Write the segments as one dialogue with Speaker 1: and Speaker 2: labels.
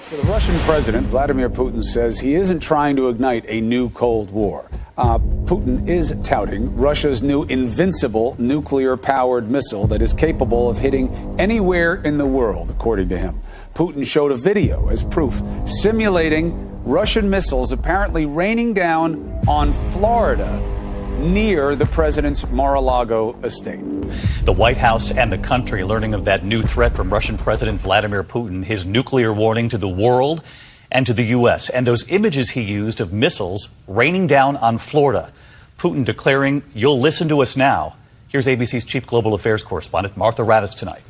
Speaker 1: The Russian president, Vladimir Putin, says he isn't trying to ignite a new Cold War. Putin is touting Russia's new invincible nuclear-powered missile that is capable of hitting anywhere in the world, according to him. Putin showed a video as proof, simulating Russian missiles apparently raining down on Florida near the president's Mar-a-Lago estate.
Speaker 2: The White House and the country learning of that new threat from Russian President Vladimir Putin, his nuclear warning to the world and to the U.S., and those images he used of missiles raining down on Florida. Putin declaring, "You'll listen to us now." Here's ABC's chief global affairs correspondent, Martha Raddatz, tonight.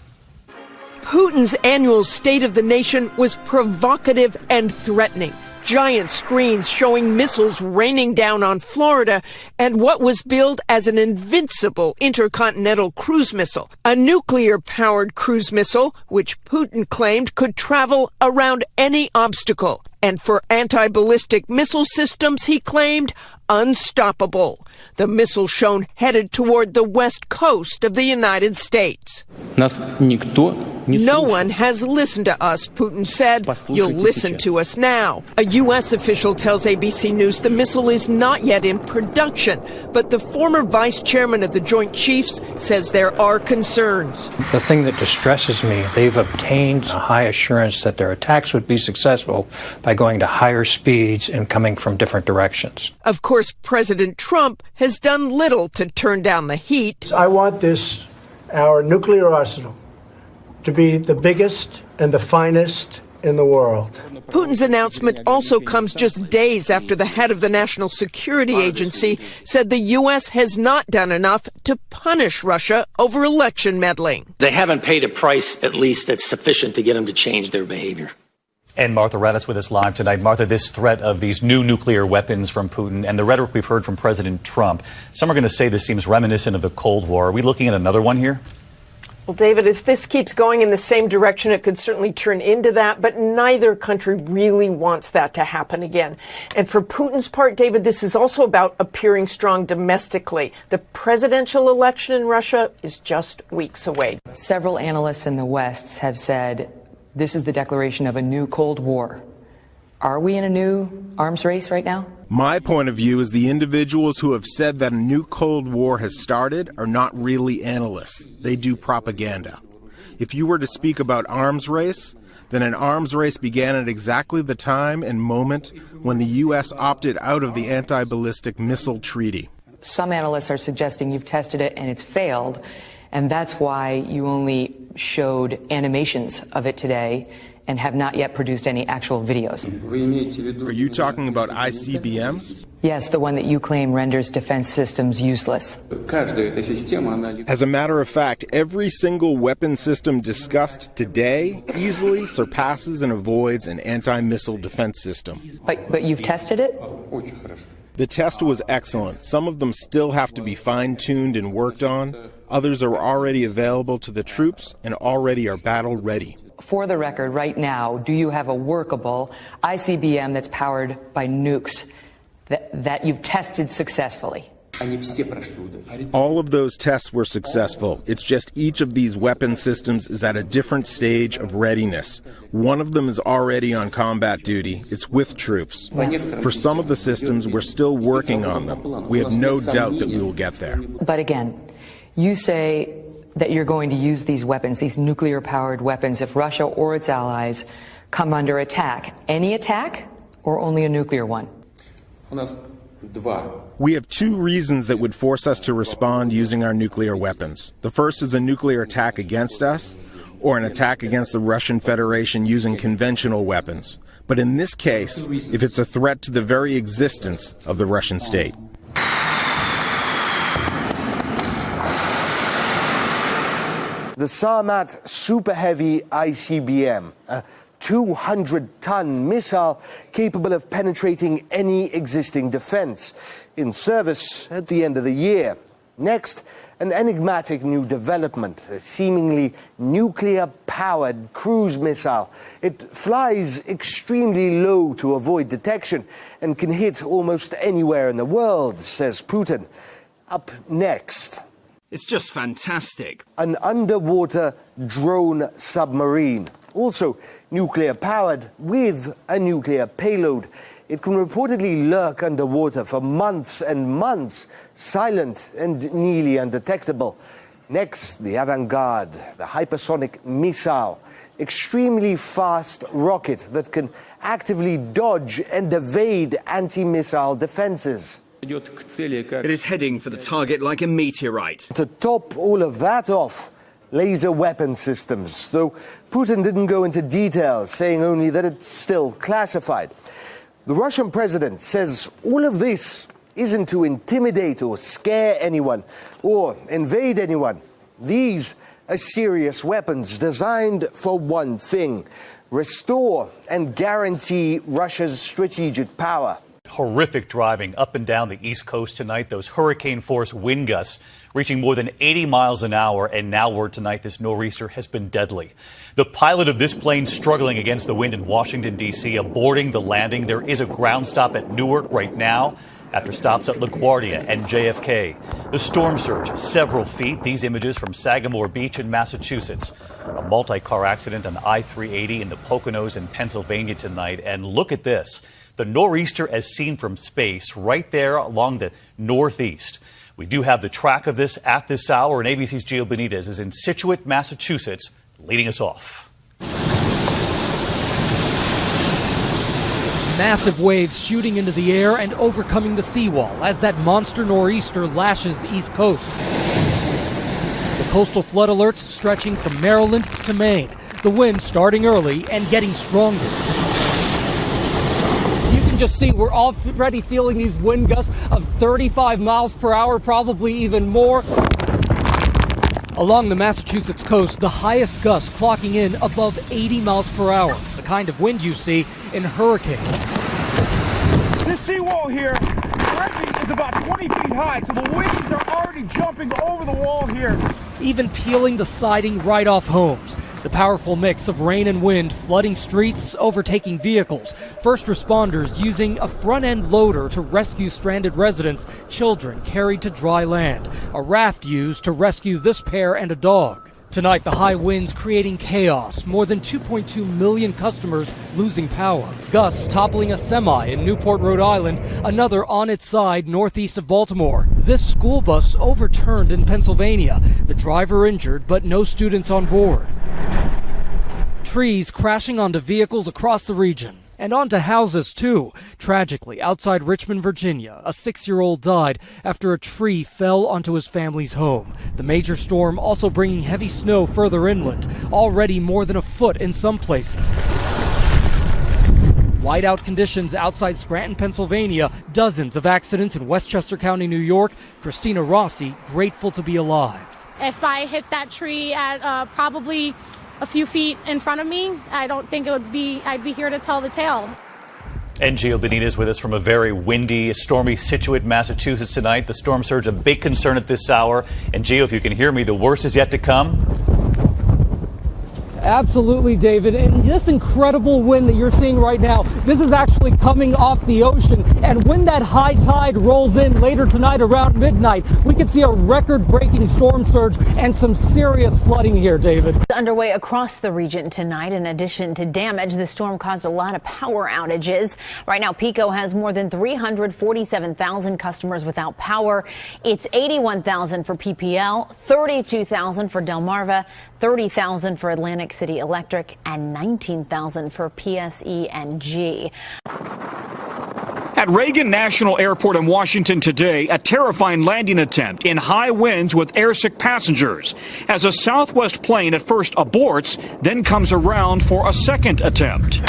Speaker 3: Putin's annual State of the Nation was provocative and threatening. Giant screens showing missiles raining down on Florida and what was billed as an invincible intercontinental cruise missile, a nuclear-powered cruise missile which Putin claimed could travel around any obstacle. And for anti-ballistic missile systems, he claimed unstoppable. The missile shown headed toward the west coast of the United States. No one has listened to us, Putin said. You'll listen to us now. A U.S. official tells ABC News the missile is not yet in production, but the former vice chairman of the Joint Chiefs says there are concerns.
Speaker 4: The thing that distresses me, they've obtained a high assurance that their attacks would be successful by going to higher speeds and coming from different directions.
Speaker 3: Of course, President Trump has done little to turn down the heat.
Speaker 5: I want our nuclear arsenal, to be the biggest and the finest in the world.
Speaker 3: Putin's announcement also comes just days after the head of the National Security Agency said the U.S. has not done enough to punish Russia over election meddling.
Speaker 6: They haven't paid a price, at least, that's sufficient to get them to change their behavior.
Speaker 2: And Martha Raddatz with us live tonight. Martha, this threat of these new nuclear weapons from Putin and the rhetoric we've heard from President Trump, some are going to say this seems reminiscent of the Cold War. Are we looking at another one here?
Speaker 3: Well, David, if this keeps going in the same direction, it could certainly turn into that, but neither country really wants that to happen again. And for Putin's part, David, this is also about appearing strong domestically. The presidential election in Russia is just weeks away.
Speaker 7: Several analysts in the West have said this is the declaration of a new Cold War. Are we in a new arms race right now?
Speaker 8: My point of view is the individuals who have said that a new Cold War has started are not really analysts. They do propaganda. If you were to speak about arms race, then an arms race began at exactly the time and moment when the U.S. opted out of the anti-ballistic missile treaty.
Speaker 7: Some analysts are suggesting you've tested it and it's failed, and that's why you only showed animations of it today and have not yet produced any actual videos.
Speaker 8: Are you talking about ICBMs?
Speaker 7: Yes, the one that you claim renders defense systems useless.
Speaker 8: As a matter of fact, every single weapon system discussed today easily surpasses and avoids an anti-missile defense system.
Speaker 7: But you've tested it?
Speaker 8: The test was excellent. Some of them still have to be fine-tuned and worked on. Others are already available to the troops and already are battle-ready.
Speaker 7: For the record, right now, do you have a workable ICBM that's powered by nukes that you've tested successfully?
Speaker 8: All of those tests were successful. It's just each of these weapon systems is at a different stage of readiness. One of them is already on combat duty. It's with troops. For some of the systems, we're still working on them. We have no doubt that we will get there.
Speaker 7: But again, you say that you're going to use these weapons, these nuclear-powered weapons, if Russia or its allies come under attack. Any attack or only a nuclear one?
Speaker 8: We have two reasons that would force us to respond using our nuclear weapons. The first is a nuclear attack against us, or an attack against the Russian Federation using conventional weapons. But in this case, if it's a threat to the very existence of the Russian state.
Speaker 9: The Sarmat Super Heavy ICBM, a 200-ton missile capable of penetrating any existing defense, in service at the end of the year. Next, an enigmatic new development, a seemingly nuclear-powered cruise missile. It flies extremely low to avoid detection and can hit almost anywhere in the world, says Putin. Up next.
Speaker 10: It's just fantastic.
Speaker 9: An underwater drone submarine, also nuclear powered with a nuclear payload. It can reportedly lurk underwater for months and months, silent and nearly undetectable. Next, the avant-garde, the hypersonic missile, extremely fast rocket that can actively dodge and evade anti-missile defenses.
Speaker 10: It is heading for the target like a meteorite.
Speaker 9: To top all of that off, laser weapon systems, though Putin didn't go into details, saying only that it's still classified. The Russian president says all of this isn't to intimidate or scare anyone or invade anyone. These are serious weapons designed for one thing: restore and guarantee Russia's strategic power.
Speaker 2: Horrific driving up and down the East Coast tonight. Those hurricane-force wind gusts reaching more than 80 miles an hour. And now word tonight, this nor'easter has been deadly. The pilot of this plane struggling against the wind in Washington, D.C., aborting the landing. There is a ground stop at Newark right now after stops at LaGuardia and JFK. The storm surge, several feet. These images from Sagamore Beach in Massachusetts. A multi-car accident on I-380 in the Poconos in Pennsylvania tonight. And look at this. The nor'easter as seen from space right there along the northeast. We do have the track of this at this hour, and ABC's Gio Benitez is in Scituate, Massachusetts, leading us off.
Speaker 11: Massive waves shooting into the air and overcoming the seawall as that monster nor'easter lashes the East Coast. The coastal flood alerts stretching from Maryland to Maine. The wind starting early and getting stronger.
Speaker 12: Just see, we're already feeling these wind gusts of 35 miles per hour, probably even more.
Speaker 11: Along the Massachusetts coast, the highest gusts clocking in above 80 miles per hour, the kind of wind you see in hurricanes.
Speaker 13: This seawall here is about 20 feet high, so the winds are already jumping over the wall here.
Speaker 11: Even peeling the siding right off homes. The powerful mix of rain and wind flooding streets, overtaking vehicles. First responders using a front-end loader to rescue stranded residents, children carried to dry land. A raft used to rescue this pair and a dog. Tonight, the high winds creating chaos. More than 2.2 million customers losing power. Gusts toppling a semi in Newport, Rhode Island, another on its side northeast of Baltimore. This school bus overturned in Pennsylvania. The driver injured, but no students on board. Trees crashing onto vehicles across the region. And onto houses, too. Tragically, outside Richmond, Virginia, a 6-year-old died after a tree fell onto his family's home. The major storm also bringing heavy snow further inland, already more than a foot in some places. Whiteout conditions outside Scranton, Pennsylvania. Dozens of accidents in Westchester County, New York. Christina Rossi, grateful to be alive.
Speaker 14: If I hit that tree at probably a few feet in front of me, I don't think I'd be here to tell the tale.
Speaker 2: And Gio Benitez with us from a very windy, stormy Scituate, Massachusetts tonight. The storm surge, a big concern at this hour. And Gio, if you can hear me, the worst is yet to come.
Speaker 12: Absolutely, David. And this incredible wind that you're seeing right now, this is actually coming off the ocean. And when that high tide rolls in later tonight around midnight, we could see a record-breaking storm surge and some serious flooding here, David.
Speaker 15: Underway across the region tonight. In addition to damage, the storm caused a lot of power outages. Right now, PECO has more than 347,000 customers without power. It's 81,000 for PPL, 32,000 for Delmarva, 30,000 for Atlantic City Electric, and 19,000 for PSE&G.
Speaker 16: At Reagan National Airport in Washington today, a terrifying landing attempt in high winds with airsick passengers. As a Southwest plane at first aborts, then comes around for a second attempt.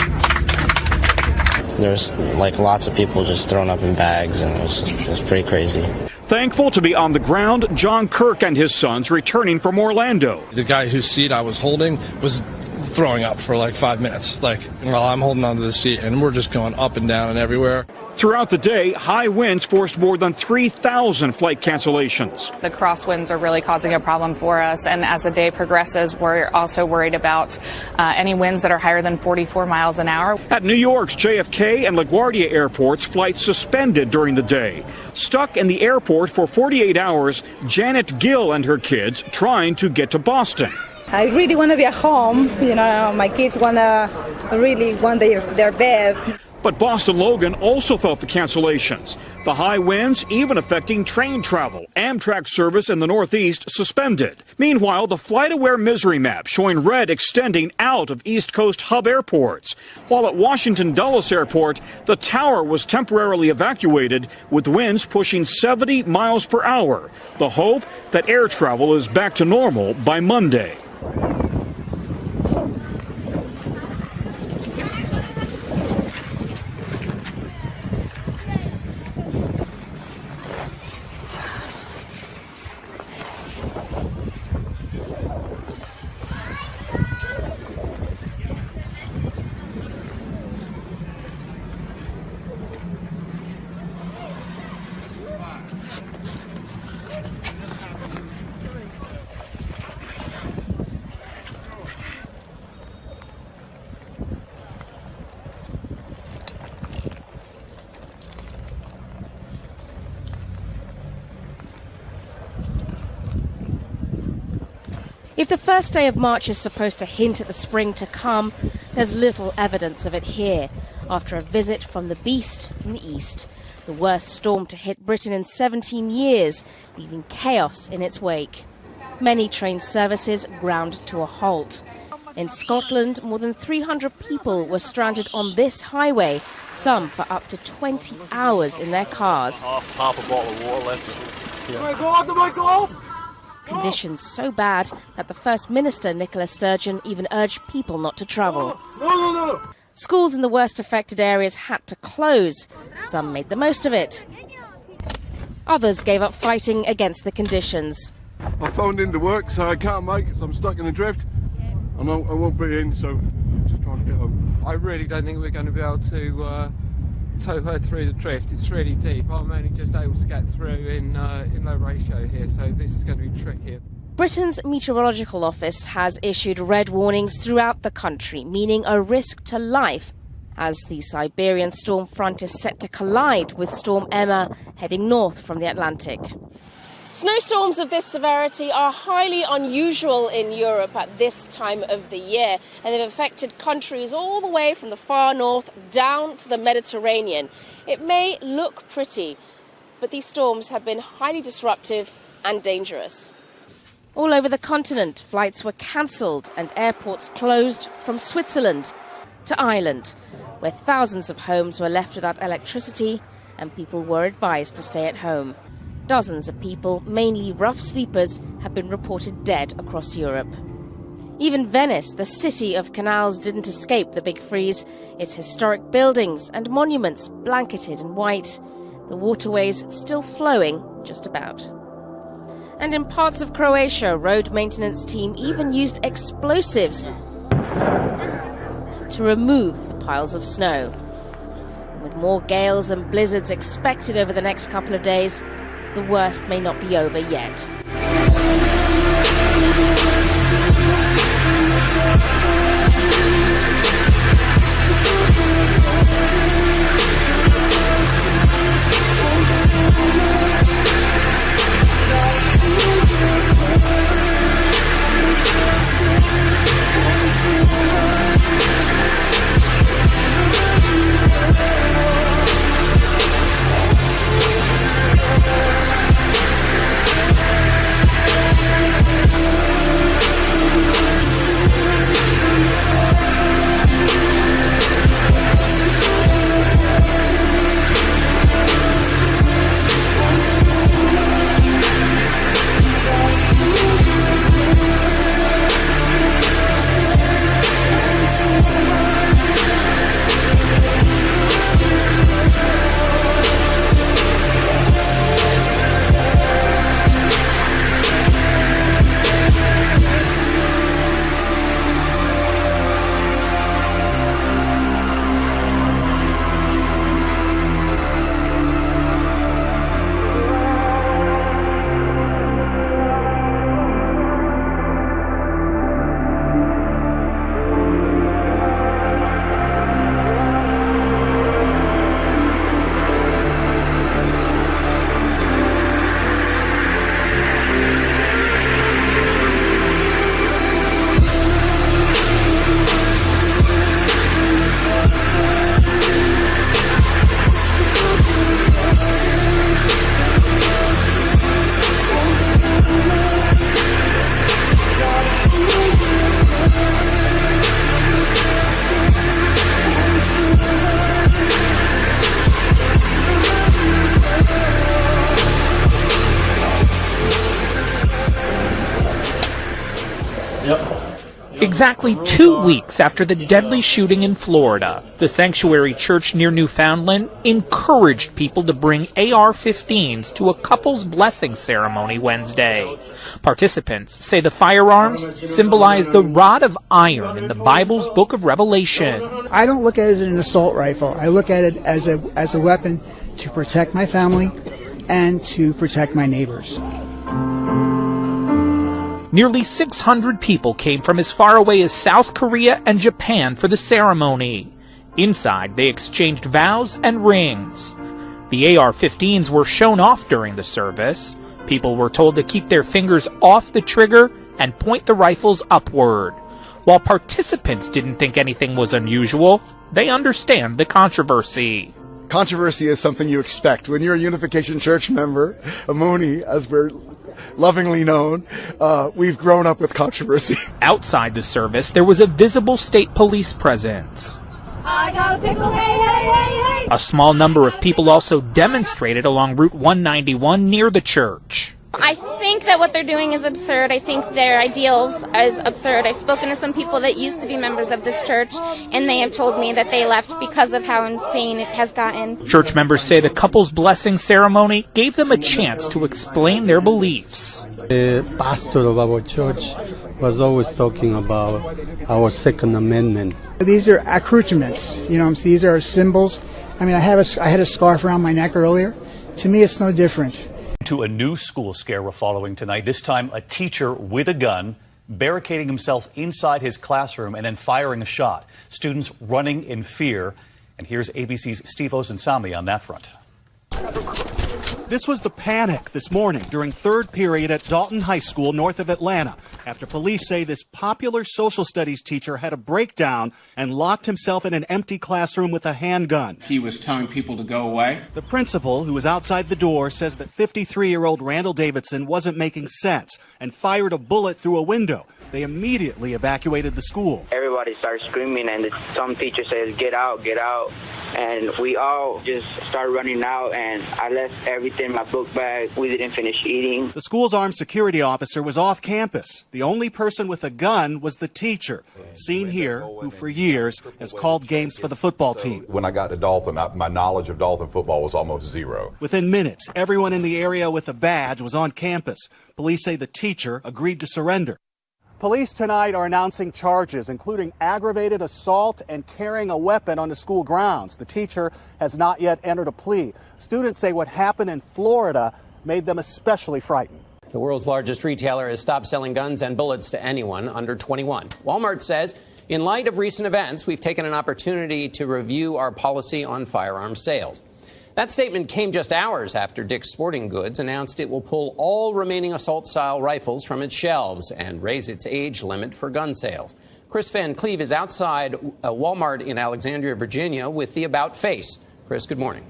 Speaker 17: There's lots of people just thrown up in bags, and it was pretty crazy.
Speaker 16: Thankful to be on the ground, John Kirk and his sons returning from Orlando.
Speaker 18: The guy whose seat I was holding was throwing up for 5 minutes, while I'm holding onto the seat, and we're just going up and down and everywhere.
Speaker 16: Throughout the day, high winds forced more than 3,000 flight cancellations.
Speaker 19: The crosswinds are really causing a problem for us, and as the day progresses, we're also worried about any winds that are higher than 44 miles an hour.
Speaker 16: At New York's JFK and LaGuardia airports, flights suspended during the day. Stuck in the airport for 48 hours, Janet Gill and her kids trying to get to Boston.
Speaker 20: I really want to be at home. You know, my kids really want their bed.
Speaker 16: But Boston Logan also felt the cancellations. The high winds even affecting train travel. Amtrak service in the Northeast suspended. Meanwhile, the FlightAware misery map showing red extending out of East Coast hub airports. While at Washington Dulles Airport, the tower was temporarily evacuated with winds pushing 70 miles per hour. The hope that air travel is back to normal by Monday.
Speaker 21: If the first day of March is supposed to hint at the spring to come, there's little evidence of it here. After a visit from the beast from the east, the worst storm to hit Britain in 17 years, leaving chaos in its wake. Many train services ground to a halt. In Scotland, more than 300 people were stranded on this highway, some for up to 20 hours in their cars.
Speaker 22: Half a bottle of water left.
Speaker 13: Oh my God, oh my God!
Speaker 21: Conditions so bad that the First Minister, Nicola Sturgeon, even urged people not to travel.
Speaker 13: No.
Speaker 21: Schools in the worst affected areas had to close. Some made the most of it. Others gave up fighting against the conditions.
Speaker 23: I phoned into work, so I can't make it, so I'm stuck in the drift. And I won't be in, so I'm just trying to get home.
Speaker 24: I really don't think we're going to be able to tow her through the drift. It's really deep. I'm only just able to get through in low ratio here, so this is going to be tricky.
Speaker 21: Britain's Meteorological Office has issued red warnings throughout the country, meaning a risk to life, as the Siberian storm front is set to collide with Storm Emma heading north from the Atlantic. Snowstorms of this severity are highly unusual in Europe at this time of the year, and they've affected countries all the way from the far north down to the Mediterranean. It may look pretty, but these storms have been highly disruptive and dangerous. All over the continent, flights were cancelled and airports closed from Switzerland to Ireland, where thousands of homes were left without electricity and people were advised to stay at home. Dozens of people, mainly rough sleepers, have been reported dead across Europe. Even Venice, the city of canals, didn't escape the big freeze. Its historic buildings and monuments blanketed in white. The waterways still flowing, just about. And in parts of Croatia, a road maintenance team even used explosives to remove the piles of snow. And with more gales and blizzards expected over the next couple of days, the worst may not be over yet.
Speaker 1: Exactly 2 weeks after the deadly shooting in Florida, the Sanctuary Church near Newfoundland encouraged people to bring AR-15s to a couple's blessing ceremony Wednesday. Participants say the firearms symbolize the rod of iron in the Bible's book of Revelation.
Speaker 4: I don't look at it as an assault rifle. I look at it as a weapon to protect my family and to protect my neighbors.
Speaker 1: Nearly 600 people came from as far away as South Korea and Japan for the ceremony. Inside, they exchanged vows and rings. The AR-15s were shown off during the service. People were told to keep their fingers off the trigger and point the rifles upward. While participants didn't think anything was unusual, they understand the controversy.
Speaker 5: Controversy is something you expect. When you're a Unification Church member, a Mooney, as we're lovingly known, we've grown up with controversy.
Speaker 1: Outside the service, there was a visible state police presence.
Speaker 6: I got a pickle, hey, hey, hey, hey.
Speaker 1: A small number of people also demonstrated along Route 191 near the church.
Speaker 25: I think that what they're doing is absurd. I think their ideals is absurd. I've spoken to some people that used to be members of this church, and they have told me that they left because of how insane it has gotten.
Speaker 1: Church members say the couple's blessing ceremony gave them a chance to explain their beliefs.
Speaker 26: The pastor of our church was always talking about our Second Amendment.
Speaker 4: These are accoutrements, these are symbols. I mean, I had a scarf around my neck earlier. To me, it's no different.
Speaker 2: To a new school scare we're following tonight, this time a teacher with a gun barricading himself inside his classroom and then firing a shot. Students running in fear. And here's ABC's Steve Osunsami on that front.
Speaker 27: This was the panic this morning during third period at Dalton High School north of Atlanta after police say this popular social studies teacher had a breakdown and locked himself in an empty classroom with a handgun.
Speaker 28: He was telling people to go away.
Speaker 27: The principal, who was outside the door, says that 53-year-old Randall Davidson wasn't making sense and fired a bullet through a window. They immediately evacuated the school.
Speaker 29: Everybody started screaming, and some teacher says, "Get out, get out." And we all just started running out, and I left everything in my book bag. We didn't finish eating.
Speaker 27: The school's armed security officer was off campus. The only person with a gun was the teacher, seen here, who for years has called games for the football team.
Speaker 30: When I got to Dalton, my knowledge of Dalton football was almost zero.
Speaker 27: Within minutes, everyone in the area with a badge was on campus. Police say the teacher agreed to surrender. Police tonight are announcing charges, including aggravated assault and carrying a weapon on the school grounds. The teacher has not yet entered a plea. Students say what happened in Florida made them especially frightened.
Speaker 31: The world's largest retailer has stopped selling guns and bullets to anyone under 21. Walmart says, in light of recent events, we've taken an opportunity to review our policy on firearm sales. That statement came just hours after Dick's Sporting Goods announced it will pull all remaining assault-style rifles from its shelves and raise its age limit for gun sales. Chris Van Cleve is outside Walmart in Alexandria, Virginia, with the About face. Chris, good morning.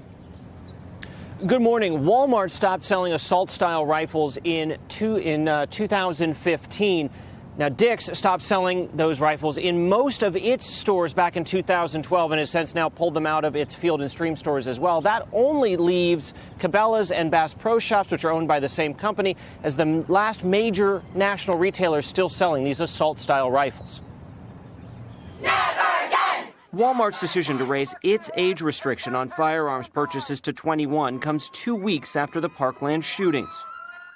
Speaker 32: Good morning. Walmart stopped selling assault-style rifles in 2015. Now, Dick's stopped selling those rifles in most of its stores back in 2012 and has since now pulled them out of its Field & Stream stores as well. That only leaves Cabela's and Bass Pro Shops, which are owned by the same company, as the last major national retailers still selling these assault-style rifles. Walmart's decision to raise its age restriction on firearms purchases to 21 comes 2 weeks after the Parkland shootings.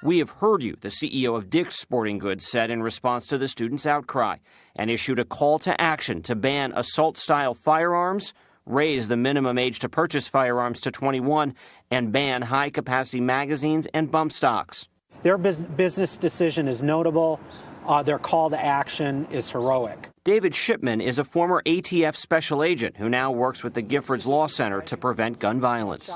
Speaker 32: We have heard you, the CEO of Dick's Sporting Goods said in response to the students' outcry, and issued a call to action to ban assault-style firearms, raise the minimum age to purchase firearms to 21, and ban high-capacity magazines and bump stocks.
Speaker 33: Their business decision is notable. Their call to action is heroic.
Speaker 32: David Shipman is a former ATF special agent who now works with the Giffords Law Center to prevent gun violence.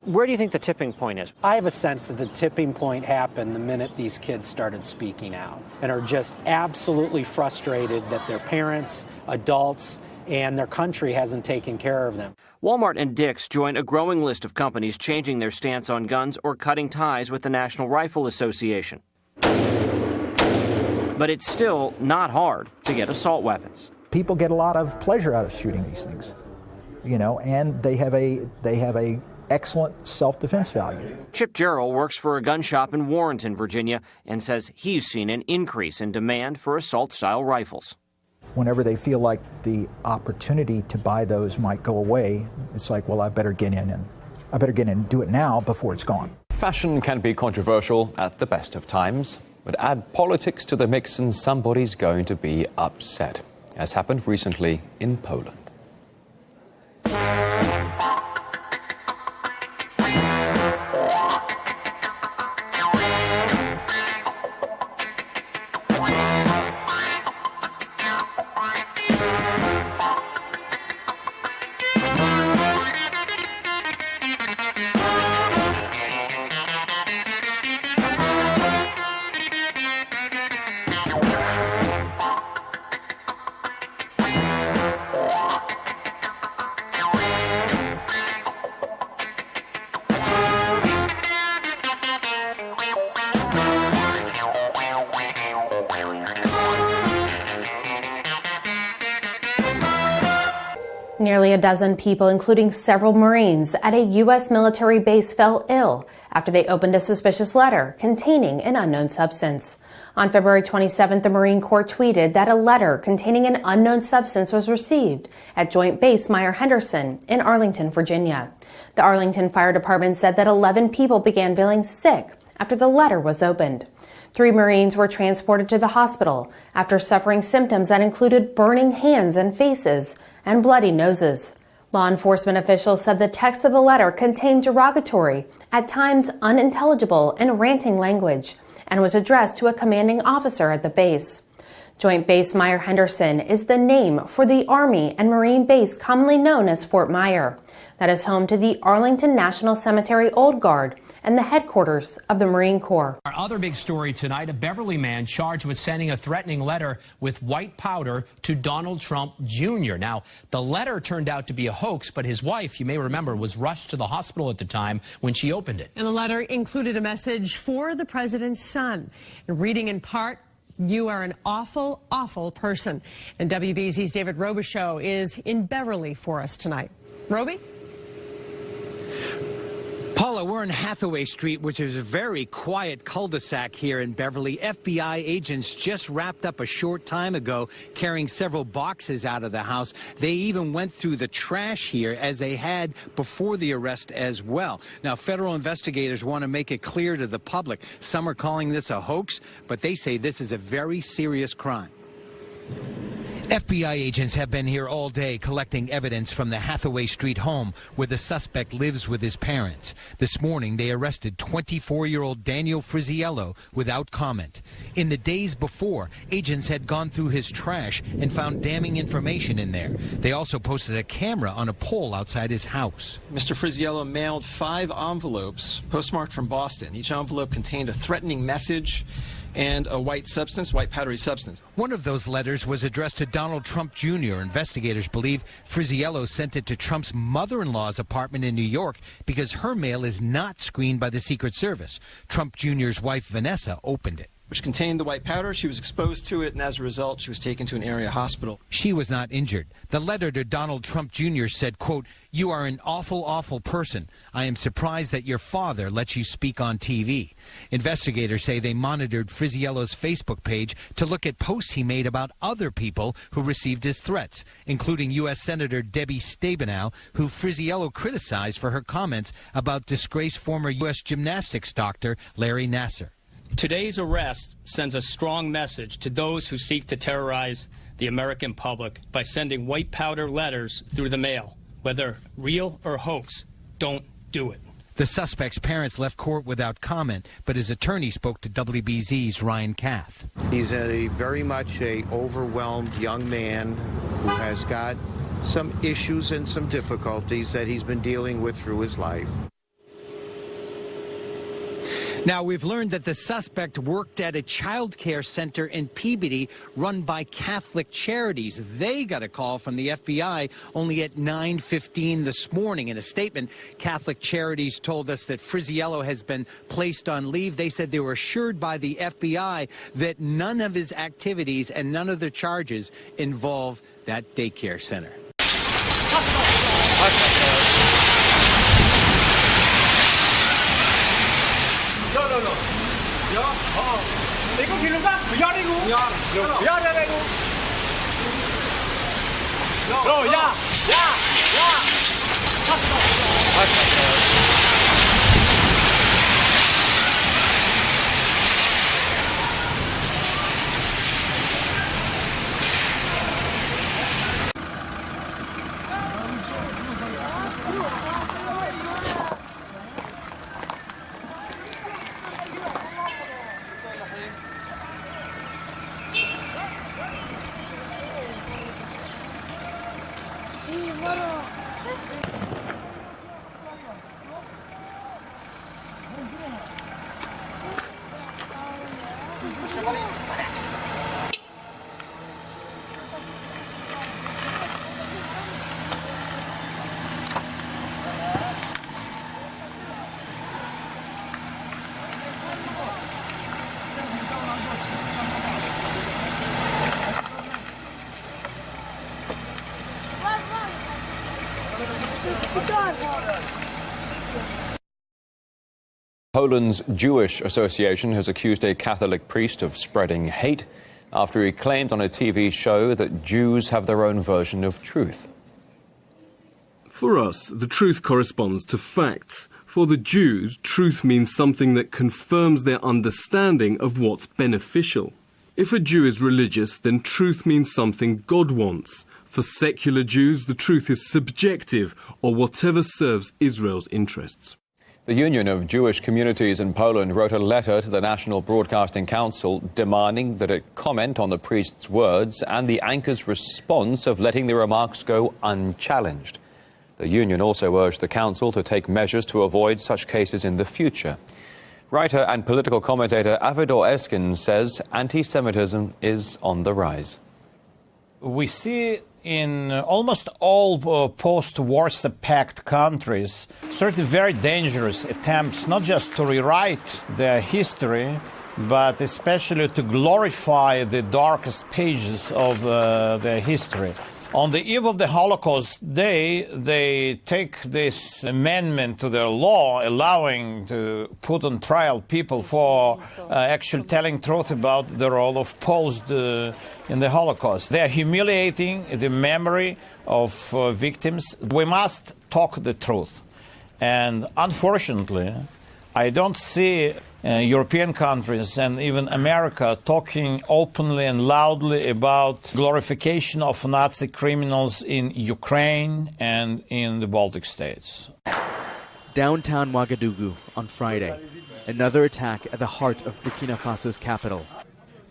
Speaker 32: Where do you think the tipping point is?
Speaker 33: I have a sense that the tipping point happened the minute these kids started speaking out and are just absolutely frustrated that their parents, adults, and their country hasn't taken care of them.
Speaker 32: Walmart and Dick's join a growing list of companies changing their stance on guns or cutting ties with the National Rifle Association. But it's still not hard to get assault weapons.
Speaker 34: People get a lot of pleasure out of shooting these things, and they have a
Speaker 3: excellent self-defense value.
Speaker 32: Chip Jarrell works for a gun shop in Warrenton, Virginia, and says he's seen an increase in demand for assault-style rifles.
Speaker 3: Whenever they feel like the opportunity to buy those might go away, it's like, well, I better get in and do it now before it's gone.
Speaker 7: Fashion can be controversial at the best of times, but add politics to the mix and somebody's going to be upset, as happened recently in Poland.
Speaker 8: Nearly a dozen people, including several Marines at a U.S. military base, fell ill after they opened a suspicious letter containing an unknown substance. On February 27th, the Marine Corps tweeted that a letter containing an unknown substance was received at Joint Base Meier-Henderson in Arlington, Virginia. The Arlington Fire Department said that 11 people began feeling sick after the letter was opened. 3 Marines were transported to the hospital after suffering symptoms that included burning hands and faces and bloody noses. Law enforcement officials said the text of the letter contained derogatory, at times unintelligible and ranting language, and was addressed to a commanding officer at the base. Joint Base Meier-Henderson is the name for the Army and Marine base commonly known as Fort Meier, that is home to the Arlington National Cemetery Old Guard and the headquarters of the Marine Corps.
Speaker 9: Our other big story tonight, a Beverly man charged with sending a threatening letter with white powder to Donald Trump Jr. Now, the letter turned out to be a hoax, but his wife, you may remember, was rushed to the hospital at the time when she opened it.
Speaker 10: And the letter included a message for the president's son. And reading in part, "You are an awful, awful person." And WBZ's David Robichaux is in Beverly for us tonight. Roby?
Speaker 11: Paula, we're on Hathaway Street, which is a very quiet cul-de-sac here in Beverly. FBI agents just wrapped up a short time ago carrying several boxes out of the house. They even went through the trash here as they had before the arrest as well. Now, federal investigators want to make it clear to the public. Some are calling this a hoax, but they say this is a very serious crime. FBI agents have been here all day collecting evidence from the Hathaway Street home where the suspect lives with his parents. This morning, they arrested 24-year-old Daniel Frisiello without comment. In the days before, agents had gone through his trash and found damning information in there. They also posted a camera on a pole outside his house.
Speaker 12: Mr. Frisiello mailed 5 envelopes postmarked from Boston. Each envelope contained a threatening message and a white powdery substance.
Speaker 11: One of those letters was addressed to Donald Trump Jr. Investigators believe Frisiello sent it to Trump's mother-in-law's apartment in New York because her mail is not screened by the Secret Service. Trump Jr.'s wife, Vanessa, opened it.
Speaker 12: Which contained the white powder. She was exposed to it, and as a result, she was taken to an area hospital.
Speaker 11: She was not injured. The letter to Donald Trump Jr. said, quote, "You are an awful, awful person. I am surprised that your father lets you speak on TV." Investigators say they monitored Frisiello's Facebook page to look at posts he made about other people who received his threats, including U.S. Senator Debbie Stabenow, who Frisiello criticized for her comments about disgraced former U.S. gymnastics doctor Larry Nassar.
Speaker 14: Today's arrest sends a strong message to those who seek to terrorize the American public by sending white powder letters through the mail. Whether real or hoax, don't do it.
Speaker 11: The suspect's parents left court without comment, but his attorney spoke to WBZ's Ryan Kath.
Speaker 15: He's very much a overwhelmed young man who has got some issues and some difficulties that he's been dealing with through his life.
Speaker 11: Now, we've learned that the suspect worked at a child care center in Peabody run by Catholic Charities. They got a call from the FBI only at 9:15 this morning. In a statement, Catholic Charities told us that Frisiello has been placed on leave. They said they were assured by the FBI that none of his activities and none of the charges involve that daycare center.
Speaker 7: Poland's Jewish Association has accused a Catholic priest of spreading hate after he claimed on a TV show that Jews have their own version of truth.
Speaker 5: For us, the truth corresponds to facts. For the Jews, truth means something that confirms their understanding of what's beneficial. If a Jew is religious, then truth means something God wants. For secular Jews, the truth is subjective, or whatever serves Israel's interests.
Speaker 7: The Union of Jewish Communities in Poland wrote a letter to the National Broadcasting Council demanding that it comment on the priest's words and the anchor's response of letting the remarks go unchallenged. The union also urged the council to take measures to avoid such cases in the future. Writer and political commentator Avidor Eskin says anti-Semitism is on the rise.
Speaker 6: We see in almost all post-Warsaw Pact countries certain very dangerous attempts not just to rewrite their history, but especially to glorify the darkest pages of their history. On the eve of the Holocaust Day, they take this amendment to their law, allowing to put on trial people for actually telling truth about the role of Poles in the Holocaust. They are humiliating the memory of victims. We must talk the truth. And unfortunately, I don't see European countries and even America talking openly and loudly about glorification of Nazi criminals in Ukraine and in the Baltic states.
Speaker 13: Downtown Ouagadougou on Friday, another attack at the heart of Burkina Faso's capital.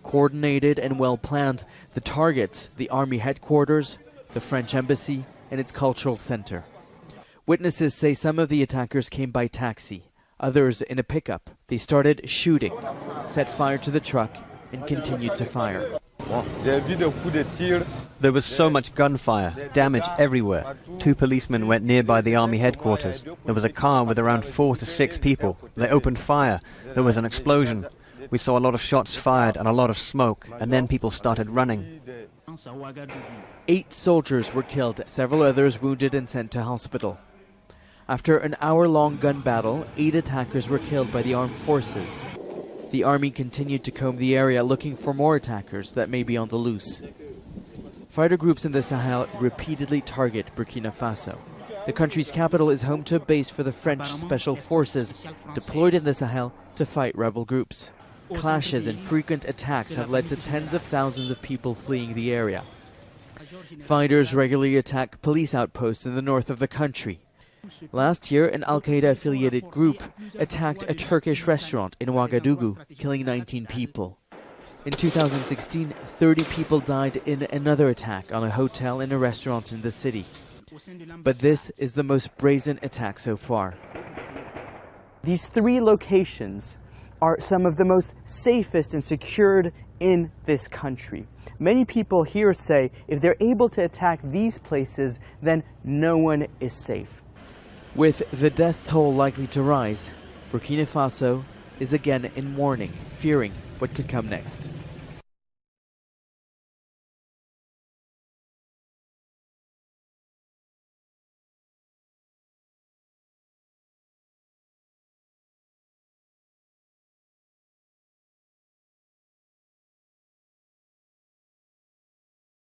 Speaker 13: Coordinated and well planned, the targets the army headquarters, the French embassy, and its cultural center. Witnesses say some of the attackers came by taxi, others in a pickup. They started shooting, set fire to the truck, and continued to fire.
Speaker 16: There was so much gunfire, damage everywhere. 2 policemen went nearby the army headquarters. There was a car with around 4 to 6 people. They opened fire. There was an explosion. We saw a lot of shots fired and a lot of smoke, and then people started running.
Speaker 13: 8 soldiers were killed, several others wounded and sent to hospital. After an hour-long gun battle, 8 attackers were killed by the armed forces. The army continued to comb the area looking for more attackers that may be on the loose. Fighter groups in the Sahel repeatedly target Burkina Faso. The country's capital is home to a base for the French Special Forces deployed in the Sahel to fight rebel groups. Clashes and frequent attacks have led to tens of thousands of people fleeing the area. Fighters regularly attack police outposts in the north of the country. Last year, an Al-Qaeda-affiliated group attacked a Turkish restaurant in Ouagadougou, killing 19 people. In 2016, 30 people died in another attack on a hotel and a restaurant in the city. But this is the most brazen attack so far.
Speaker 17: These 3 locations are some of the most safest and secured in this country. Many people here say if they're able to attack these places, then no one is safe.
Speaker 13: With the death toll likely to rise, Burkina Faso is again in mourning, fearing what could come next.